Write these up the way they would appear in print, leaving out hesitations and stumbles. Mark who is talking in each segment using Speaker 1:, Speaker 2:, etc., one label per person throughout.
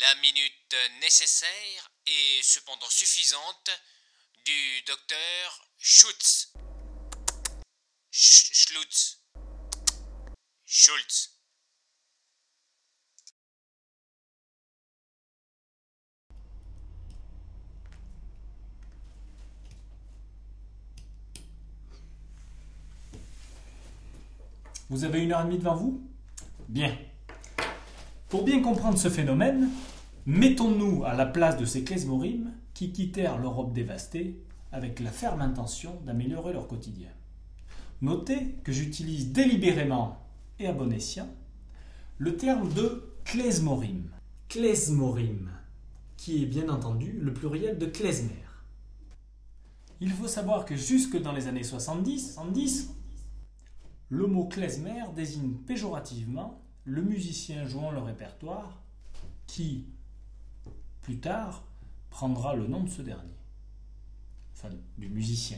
Speaker 1: La minute nécessaire et cependant suffisante du docteur Schutz. Schlutz. Schultz.
Speaker 2: Vous avez 1 heure et demie devant vous? Bien. Pour bien comprendre ce phénomène, mettons-nous à la place de ces klezmorim qui quittèrent l'Europe dévastée avec la ferme intention d'améliorer leur quotidien. Notez que j'utilise délibérément et à bon escient le terme de klezmorim. Klezmorim, qui est bien entendu le pluriel de klezmer. Il faut savoir que jusque dans les années 70, le mot klezmer désigne péjorativement le musicien jouant le répertoire qui, plus tard, prendra le nom de ce dernier. Enfin, du musicien.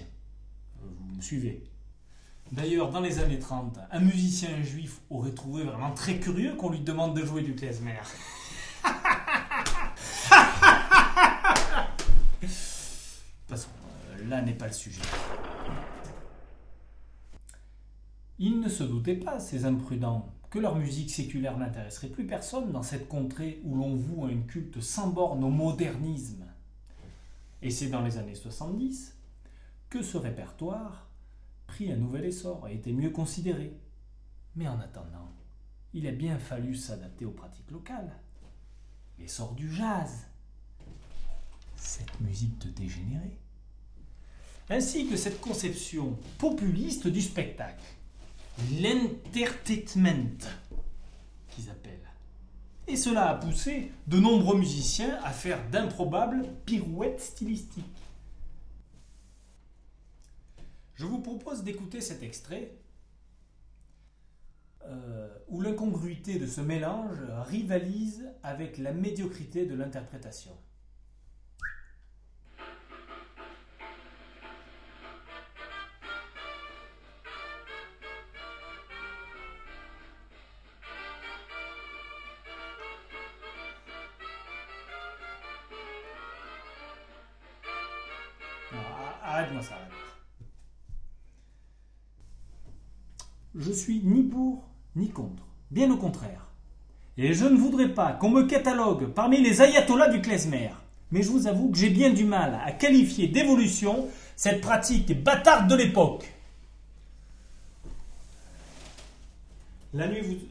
Speaker 2: Vous me suivez? D'ailleurs, dans les années 30, un musicien juif aurait trouvé vraiment très curieux qu'on lui demande de jouer du klezmer. Passons, là n'est pas le sujet. Ils ne se doutaient pas, ces imprudents, que leur musique séculaire n'intéresserait plus personne dans cette contrée où l'on voue un culte sans borne au modernisme. Et c'est dans les années 70 que ce répertoire prit un nouvel essor et était mieux considéré. Mais en attendant, il a bien fallu s'adapter aux pratiques locales. L'essor du jazz, cette musique de dégénérés, ainsi que cette conception populiste du spectacle, l'entertainment, qu'ils appellent. Et cela a poussé de nombreux musiciens à faire d'improbables pirouettes stylistiques. Je vous propose d'écouter cet extrait où l'incongruité de ce mélange rivalise avec la médiocrité de l'interprétation. Non, arrête-moi ça. Je suis ni pour ni contre, bien au contraire. Et je ne voudrais pas qu'on me catalogue parmi les ayatollahs du klezmer. Mais je vous avoue que j'ai bien du mal à qualifier d'évolution cette pratique bâtarde de l'époque. La nuit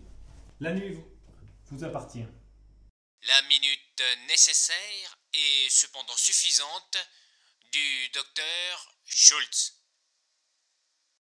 Speaker 2: vous appartient.
Speaker 1: La minute nécessaire et cependant suffisante du docteur Schultz.